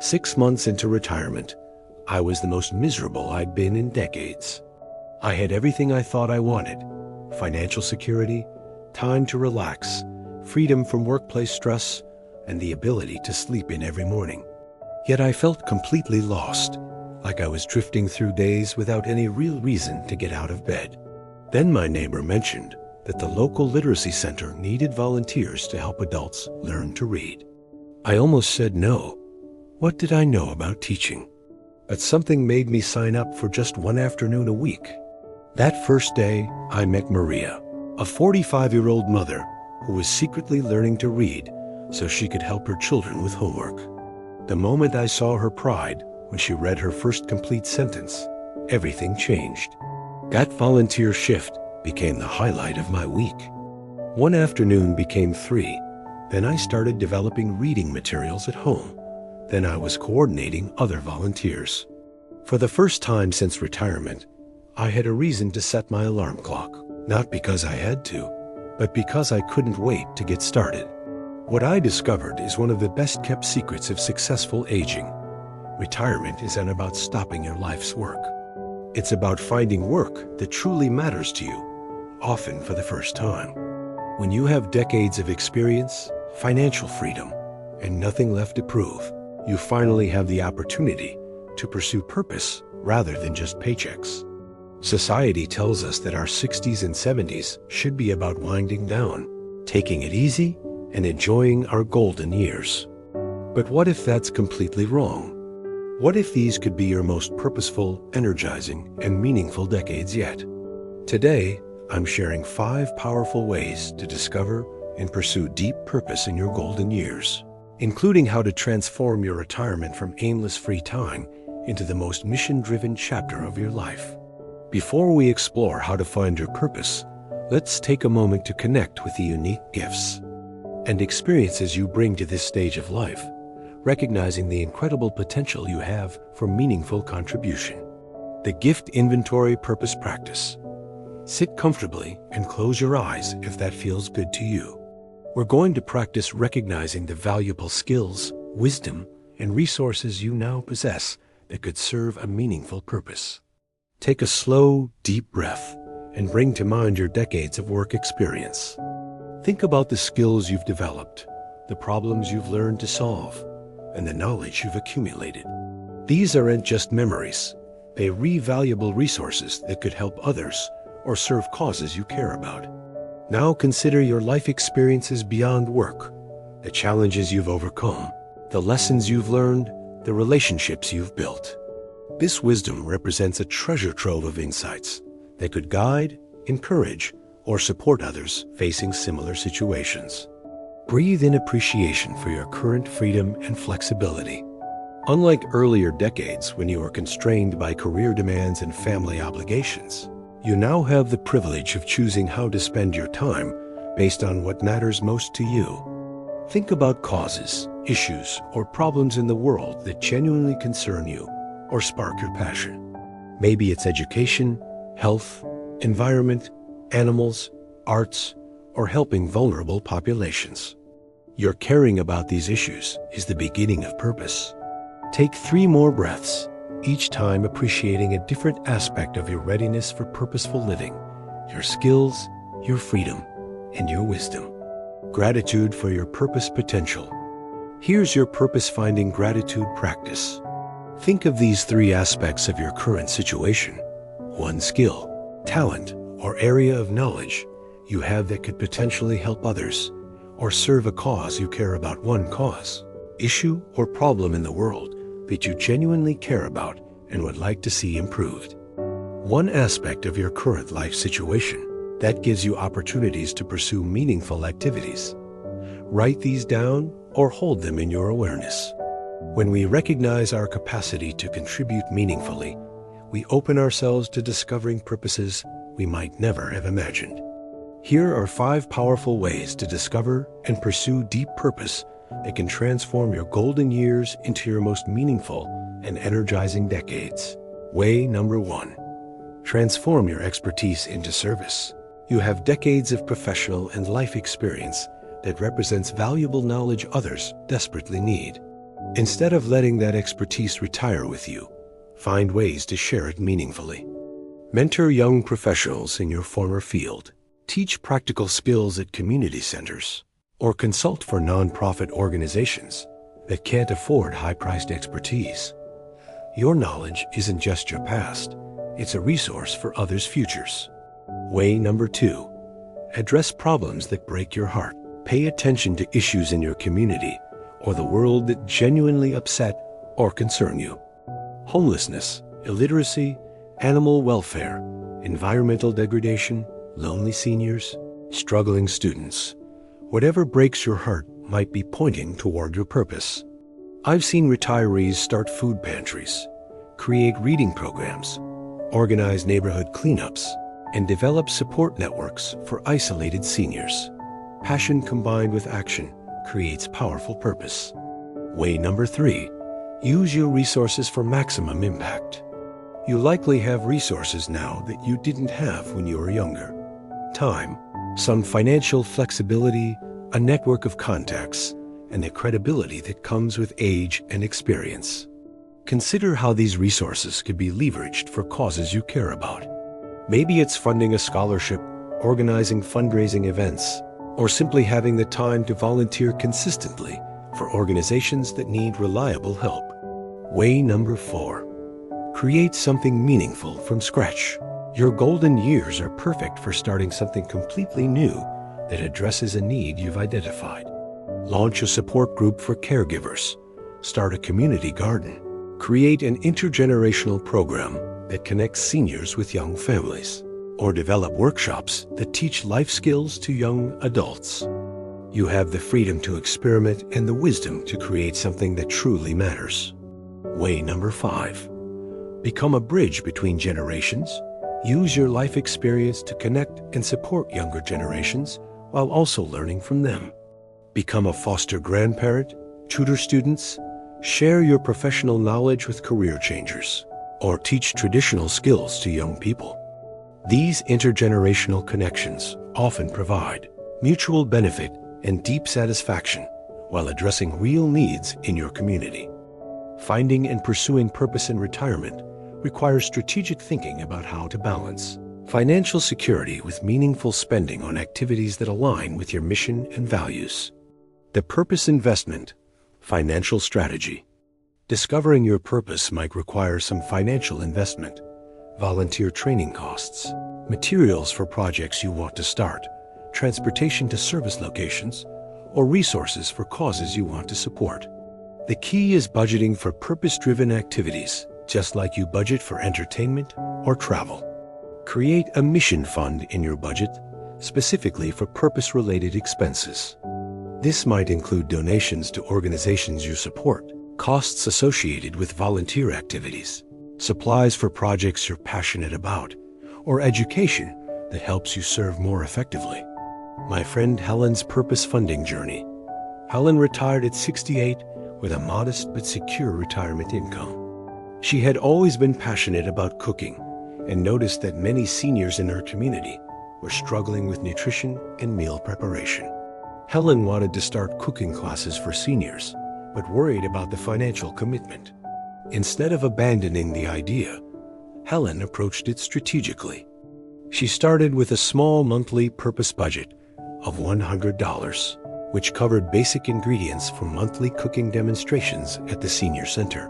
6 months into retirement, I was the most miserable I'd been in decades. I had everything I thought I wanted: financial security, time to relax, freedom from workplace stress, and the ability to sleep in every morning. Yet I felt completely lost, like I was drifting through days without any real reason to get out of bed. Then my neighbor mentioned that the local literacy center needed volunteers to help adults learn to read. I almost said no. What did I know about teaching? But something made me sign up for just one afternoon a week. That first day, I met Maria, a 45-year-old mother who was secretly learning to read so she could help her children with homework. The moment I saw her pride when she read her first complete sentence, everything changed. That volunteer shift became the highlight of my week. One afternoon became 3. Then I started developing reading materials at home. Then I was coordinating other volunteers. For the first time since retirement, I had a reason to set my alarm clock, not because I had to, but because I couldn't wait to get started. What I discovered is one of the best-kept secrets of successful aging. Retirement isn't about stopping your life's work. It's about finding work that truly matters to you, often for the first time. When you have decades of experience, financial freedom, and nothing left to prove, you finally have the opportunity to pursue purpose rather than just paychecks. Society tells us that our 60s and 70s should be about winding down, taking it easy, and enjoying our golden years. But what if that's completely wrong? What if these could be your most purposeful, energizing, and meaningful decades yet? Today, I'm sharing 5 powerful ways to discover and pursue deep purpose in your golden years, including how to transform your retirement from aimless free time into the most mission-driven chapter of your life. Before we explore how to find your purpose, let's take a moment to connect with the unique gifts and experiences you bring to this stage of life, recognizing the incredible potential you have for meaningful contribution. The Gift Inventory Purpose Practice. Sit comfortably and close your eyes if that feels good to you. We're going to practice recognizing the valuable skills, wisdom, and resources you now possess that could serve a meaningful purpose. Take a slow, deep breath and bring to mind your decades of work experience. Think about the skills you've developed, the problems you've learned to solve, and the knowledge you've accumulated. These aren't just memories. They're valuable resources that could help others or serve causes you care about. Now consider your life experiences beyond work, the challenges you've overcome, the lessons you've learned, the relationships you've built. This wisdom represents a treasure trove of insights that could guide, encourage, or support others facing similar situations. Breathe in appreciation for your current freedom and flexibility. Unlike earlier decades when you were constrained by career demands and family obligations, you now have the privilege of choosing how to spend your time based on what matters most to you. Think about causes, issues, or problems in the world that genuinely concern you or spark your passion. Maybe it's education, health, environment, animals, arts, or helping vulnerable populations. Your caring about these issues is the beginning of purpose. Take 3 more breaths, each time appreciating a different aspect of your readiness for purposeful living, your skills, your freedom, and your wisdom. Gratitude for your purpose potential. Here's your purpose-finding gratitude practice. Think of these 3 aspects of your current situation. 1 skill, talent, or area of knowledge you have that could potentially help others or serve a cause you care about. 1 cause, issue, or problem in the world that you genuinely care about and would like to see improved. 1 aspect of your current life situation that gives you opportunities to pursue meaningful activities. Write these down or hold them in your awareness. When we recognize our capacity to contribute meaningfully, we open ourselves to discovering purposes we might never have imagined. Here are 5 powerful ways to discover and pursue deep purpose that can transform your golden years into your most meaningful and energizing decades. Way number 1. Transform your expertise into service. You have decades of professional and life experience that represents valuable knowledge others desperately need. Instead of letting that expertise retire with you, find ways to share it meaningfully. Mentor young professionals in your former field, teach practical skills at community centers, or consult for nonprofit organizations that can't afford high-priced expertise. Your knowledge isn't just your past, it's a resource for others' futures. Way number 2, address problems that break your heart. Pay attention to issues in your community or the world that genuinely upset or concern you. Homelessness, illiteracy, animal welfare, environmental degradation, lonely seniors, struggling students. Whatever breaks your heart might be pointing toward your purpose. I've seen retirees start food pantries, create reading programs, organize neighborhood cleanups, and develop support networks for isolated seniors. Passion combined with action creates powerful purpose. Way number 3, use your resources for maximum impact. You likely have resources now that you didn't have when you were younger. Time, some financial flexibility, a network of contacts, and the credibility that comes with age and experience. Consider how these resources could be leveraged for causes you care about. Maybe it's funding a scholarship, organizing fundraising events, or simply having the time to volunteer consistently for organizations that need reliable help. Way number 4, create something meaningful from scratch. Your golden years are perfect for starting something completely new that addresses a need you've identified. Launch a support group for caregivers, start a community garden, create an intergenerational program that connects seniors with young families, or develop workshops that teach life skills to young adults. You have the freedom to experiment and the wisdom to create something that truly matters. Way number 5, become a bridge between generations. Use your life experience to connect and support younger generations while also learning from them. Become a foster grandparent, tutor students, share your professional knowledge with career changers, or teach traditional skills to young people. These intergenerational connections often provide mutual benefit and deep satisfaction while addressing real needs in your community. Finding and pursuing purpose in retirement requires strategic thinking about how to balance financial security with meaningful spending on activities that align with your mission and values. The purpose investment, financial strategy. Discovering your purpose might require some financial investment, volunteer training costs, materials for projects you want to start, transportation to service locations, or resources for causes you want to support. The key is budgeting for purpose-driven activities, just like you budget for entertainment or travel. Create a mission fund in your budget, specifically for purpose-related expenses. This might include donations to organizations you support, costs associated with volunteer activities, supplies for projects you're passionate about, or education that helps you serve more effectively. My friend Helen's purpose funding journey. Helen retired at 68 with a modest but secure retirement income. She had always been passionate about cooking and noticed that many seniors in her community were struggling with nutrition and meal preparation. Helen wanted to start cooking classes for seniors, but worried about the financial commitment. Instead of abandoning the idea, Helen approached it strategically. She started with a small monthly purpose budget of $100, which covered basic ingredients for monthly cooking demonstrations at the senior center.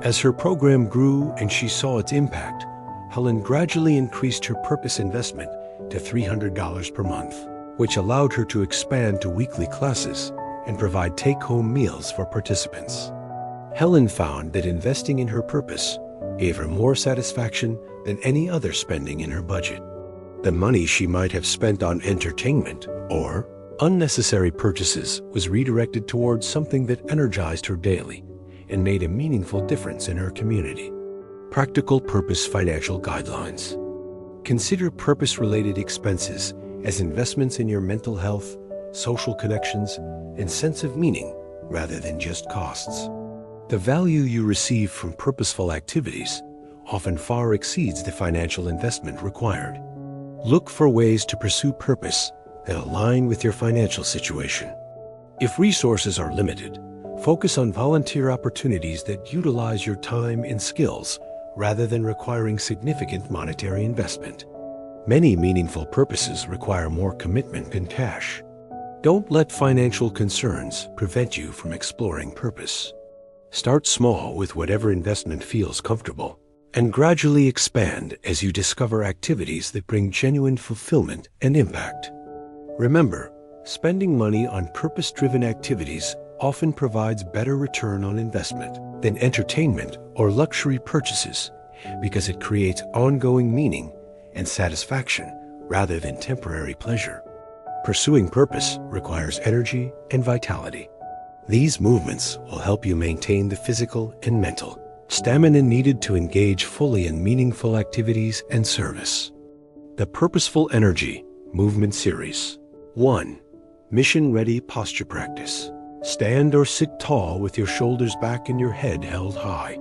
As her program grew and she saw its impact, Helen gradually increased her purpose investment to $300 per month, which allowed her to expand to weekly classes and provide take-home meals for participants. Helen found that investing in her purpose gave her more satisfaction than any other spending in her budget. The money she might have spent on entertainment or unnecessary purchases was redirected towards something that energized her daily and made a meaningful difference in her community. Practical purpose financial guidelines. Consider purpose-related expenses as investments in your mental health, social connections, and sense of meaning rather than just costs. The value you receive from purposeful activities often far exceeds the financial investment required. Look for ways to pursue purpose that align with your financial situation. If resources are limited, Focus on volunteer opportunities that utilize your time and skills rather than requiring significant monetary investment. Many meaningful purposes require more commitment than cash. Don't let financial concerns prevent you from exploring purpose. Start small with whatever investment feels comfortable, and gradually expand as you discover activities that bring genuine fulfillment and impact. Remember, spending money on purpose-driven activities often provides better return on investment than entertainment or luxury purchases because it creates ongoing meaning and satisfaction rather than temporary pleasure. Pursuing purpose requires energy and vitality. These movements will help you maintain the physical and mental stamina needed to engage fully in meaningful activities and service. The Purposeful Energy Movement Series. 1. Mission-Ready Posture Practice. Stand or sit tall with your shoulders back and your head held high,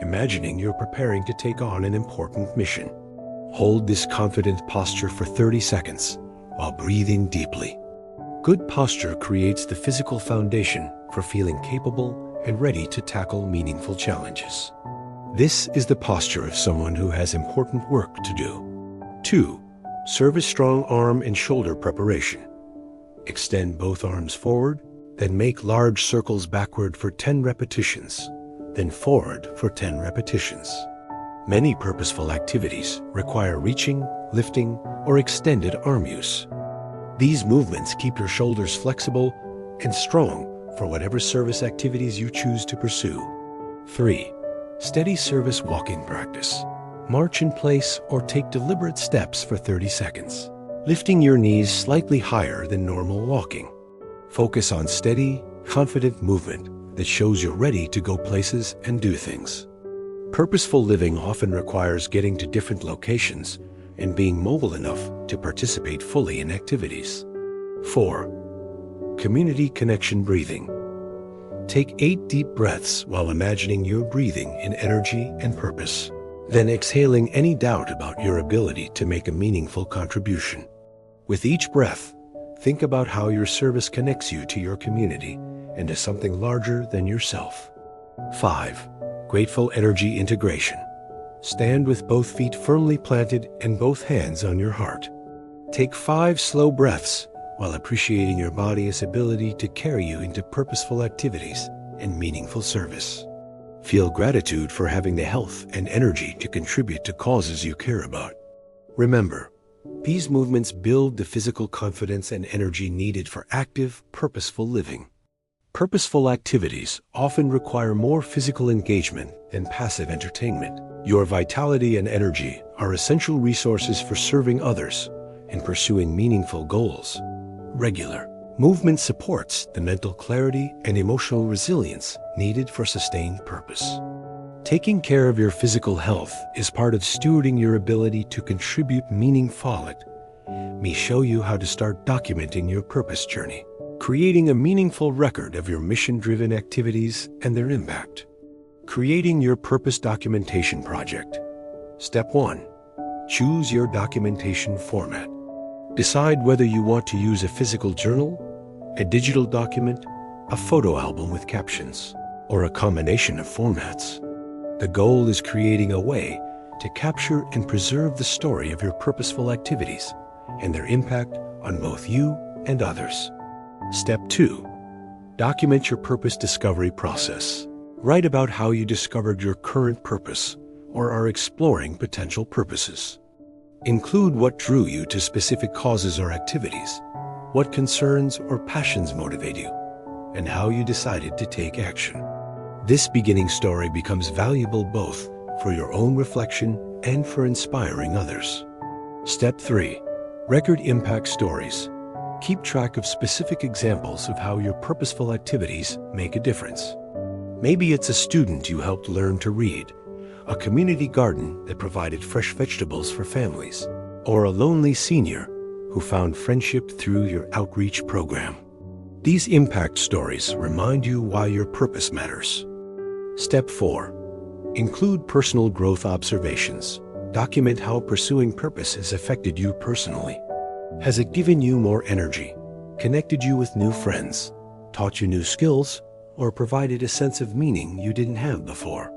imagining you're preparing to take on an important mission. Hold this confident posture for 30 seconds while breathing deeply. Good posture creates the physical foundation for feeling capable and ready to tackle meaningful challenges. This is the posture of someone who has important work to do. 2. Service strong arm and shoulder preparation. Extend both arms forward, then make large circles backward for 10 repetitions, then forward for 10 repetitions. Many purposeful activities require reaching, lifting, or extended arm use. These movements keep your shoulders flexible and strong for whatever service activities you choose to pursue. 3. Steady service walking practice. March in place or take deliberate steps for 30 seconds, lifting your knees slightly higher than normal walking. Focus on steady, confident movement that shows you're ready to go places and do things. Purposeful living often requires getting to different locations and being mobile enough to participate fully in activities. 4. Community connection breathing. Take 8 deep breaths while imagining you're breathing in energy and purpose, then exhaling any doubt about your ability to make a meaningful contribution. With each breath, think about how your service connects you to your community and to something larger than yourself. 5. Grateful energy integration. Stand with both feet firmly planted and both hands on your heart. Take 5 slow breaths while appreciating your body's ability to carry you into purposeful activities and meaningful service. Feel gratitude for having the health and energy to contribute to causes you care about. Remember, these movements build the physical confidence and energy needed for active, purposeful living. Purposeful activities often require more physical engagement than passive entertainment. Your vitality and energy are essential resources for serving others and pursuing meaningful goals. Regular movement supports the mental clarity and emotional resilience needed for sustained purpose. Taking care of your physical health is part of stewarding your ability to contribute meaningfully. Let me show you how to start documenting your purpose journey, creating a meaningful record of your mission-driven activities and their impact. Creating your purpose documentation project. Step 1. Choose your documentation format. Decide whether you want to use a physical journal, a digital document, a photo album with captions, or a combination of formats. The goal is creating a way to capture and preserve the story of your purposeful activities and their impact on both you and others. Step 2. Document your purpose discovery process. Write about how you discovered your current purpose or are exploring potential purposes. Include what drew you to specific causes or activities, what concerns or passions motivate you, and how you decided to take action. This beginning story becomes valuable both for your own reflection and for inspiring others. Step 3. Record impact stories. Keep track of specific examples of how your purposeful activities make a difference. Maybe it's a student you helped learn to read, a community garden that provided fresh vegetables for families, or a lonely senior who found friendship through your outreach program. These impact stories remind you why your purpose matters. Step 4. Include personal growth observations. Document how pursuing purpose has affected you personally. Has it given you more energy, connected you with new friends, taught you new skills, or provided a sense of meaning you didn't have before.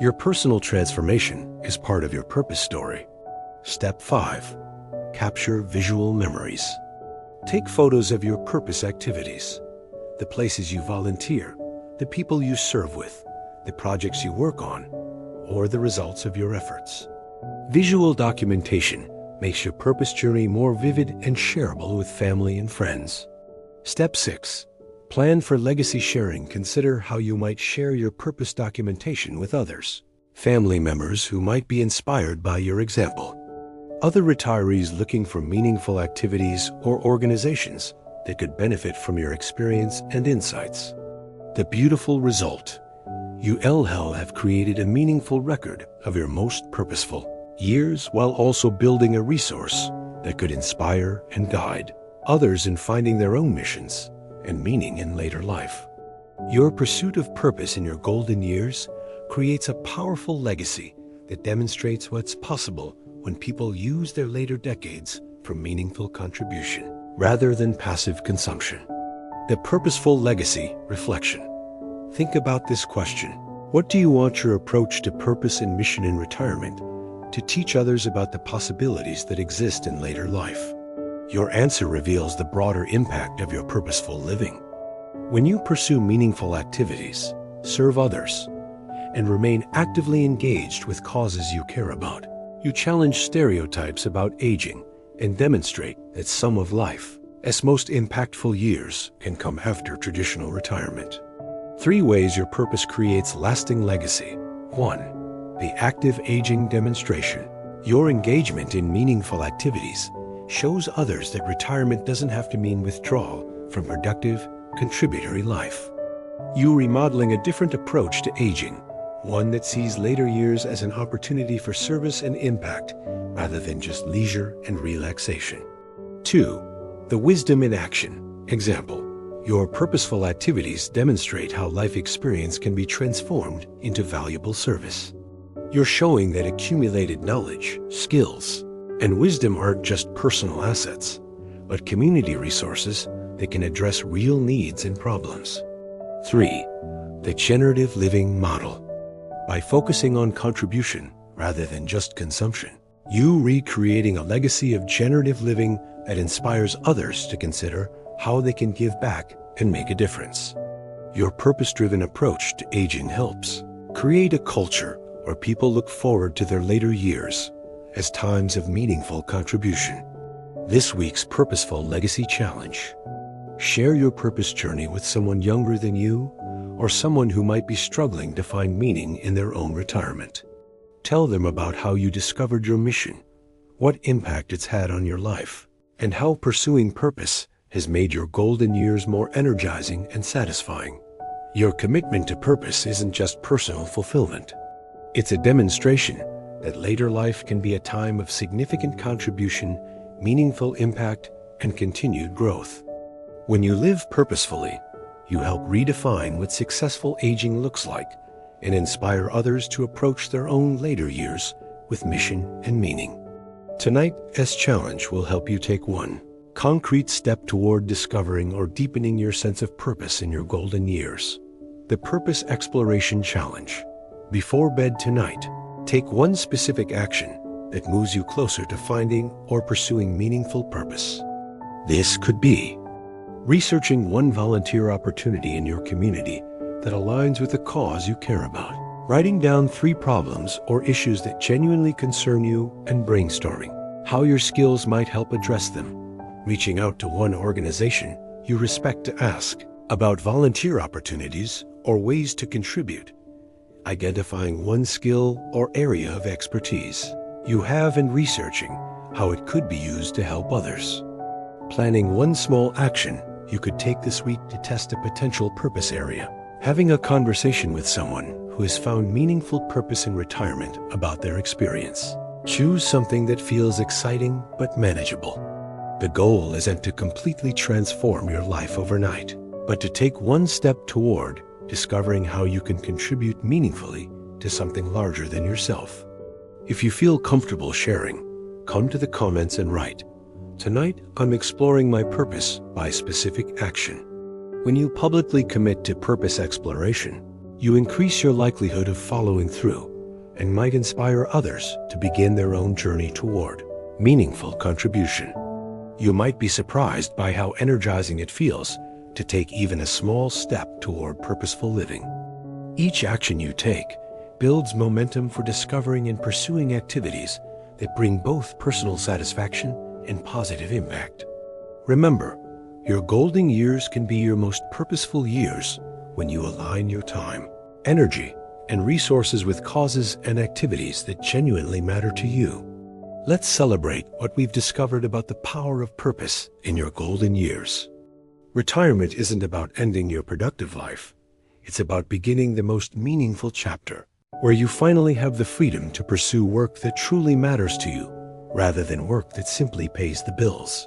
Your personal transformation is part of your purpose story. Step 5. Capture visual memories. Take photos of your purpose activities, the places you volunteer, the people you serve with, the projects you work on, or the results of your efforts. Visual documentation makes your purpose journey more vivid and shareable with family and friends. Step 6. Plan for legacy sharing. Consider how you might share your purpose documentation with others. Family members who might be inspired by your example. Other retirees looking for meaningful activities or organizations that could benefit from your experience and insights. The beautiful result. You have created a meaningful record of your most purposeful years while also building a resource that could inspire and guide others in finding their own missions and meaning in later life. Your pursuit of purpose in your golden years creates a powerful legacy that demonstrates what's possible when people use their later decades for meaningful contribution rather than passive consumption. The purposeful legacy reflection. Think about this question. What do you want your approach to purpose and mission in retirement to teach others about the possibilities that exist in later life? Your answer reveals the broader impact of your purposeful living. When you pursue meaningful activities, serve others, and remain actively engaged with causes you care about, you challenge stereotypes about aging and demonstrate that some of life's most impactful years can come after traditional retirement. 3 ways your purpose creates lasting legacy. 1. The active aging demonstration. Your engagement in meaningful activities shows others that retirement doesn't have to mean withdrawal from productive, contributory life. You remodeling a different approach to aging, one that sees later years as an opportunity for service and impact rather than just leisure and relaxation. 2. The wisdom in action. Example. Your purposeful activities demonstrate how life experience can be transformed into valuable service. You're showing that accumulated knowledge, skills, and wisdom aren't just personal assets, but community resources that can address real needs and problems. 3. The generative living model. By focusing on contribution rather than just consumption, you recreating a legacy of generative living that inspires others to consider how they can give back and make a difference. Your purpose-driven approach to aging helps create a culture where people look forward to their later years as times of meaningful contribution. This week's Purposeful Legacy Challenge. Share your purpose journey with someone younger than you or someone who might be struggling to find meaning in their own retirement. Tell them about how you discovered your mission, what impact it's had on your life, and how pursuing purpose has made your golden years more energizing and satisfying. Your commitment to purpose isn't just personal fulfillment. It's a demonstration that later life can be a time of significant contribution, meaningful impact, and continued growth. When you live purposefully, you help redefine what successful aging looks like and inspire others to approach their own later years with mission and meaning. Tonight's challenge will help you take one concrete step toward discovering or deepening your sense of purpose in your golden years. The Purpose Exploration Challenge. Before bed tonight, take one specific action that moves you closer to finding or pursuing meaningful purpose. This could be researching one volunteer opportunity in your community that aligns with a cause you care about, writing down 3 problems or issues that genuinely concern you, and brainstorming how your skills might help address them, reaching out to one organization you respect to ask about volunteer opportunities or ways to contribute, identifying one skill or area of expertise you have and researching how it could be used to help others, planning one small action you could take this week to test a potential purpose area, having a conversation with someone who has found meaningful purpose in retirement about their experience. Choose something that feels exciting but manageable. The goal isn't to completely transform your life overnight, but to take one step toward discovering how you can contribute meaningfully to something larger than yourself. If you feel comfortable sharing, come to the comments and write, "Tonight I'm exploring my purpose by specific action." When you publicly commit to purpose exploration, you increase your likelihood of following through and might inspire others to begin their own journey toward meaningful contribution. You might be surprised by how energizing it feels to take even a small step toward purposeful living. Each action you take builds momentum for discovering and pursuing activities that bring both personal satisfaction and positive impact. Remember, your golden years can be your most purposeful years when you align your time, energy, and resources with causes and activities that genuinely matter to you. Let's celebrate what we've discovered about the power of purpose in your golden years. Retirement isn't about ending your productive life. It's about beginning the most meaningful chapter, where you finally have the freedom to pursue work that truly matters to you, rather than work that simply pays the bills.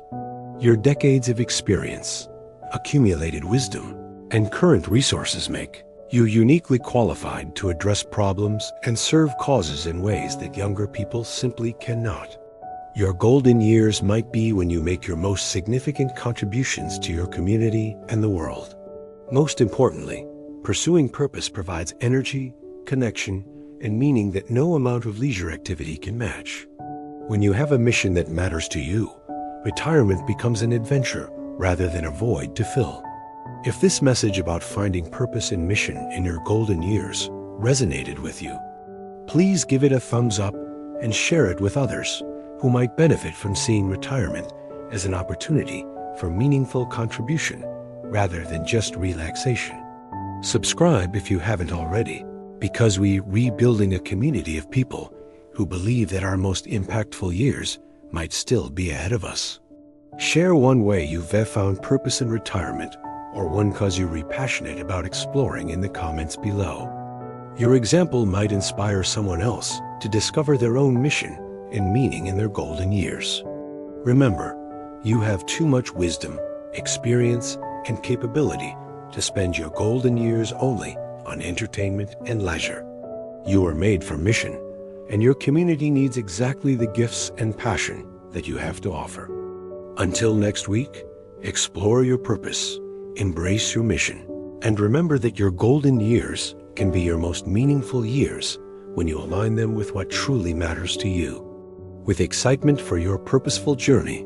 Your decades of experience, accumulated wisdom, and current resources make you uniquely qualified to address problems and serve causes in ways that younger people simply cannot. Your golden years might be when you make your most significant contributions to your community and the world. Most importantly, pursuing purpose provides energy, connection, and meaning that no amount of leisure activity can match. When you have a mission that matters to you, retirement becomes an adventure rather than a void to fill. If this message about finding purpose and mission in your golden years resonated with you, please give it a thumbs up and share it with others who might benefit from seeing retirement as an opportunity for meaningful contribution rather than just relaxation. Subscribe if you haven't already, because we're rebuilding a community of people who believe that our most impactful years might still be ahead of us. Share one way you've found purpose in retirement, or one cause you're passionate about exploring in the comments below. Your example might inspire someone else to discover their own mission and meaning in their golden years. Remember, you have too much wisdom, experience, and capability to spend your golden years only on entertainment and leisure. You are made for mission, and your community needs exactly the gifts and passion that you have to offer. Until next week, explore your purpose, embrace your mission, and remember that your golden years can be your most meaningful years when you align them with what truly matters to you. With excitement for your purposeful journey,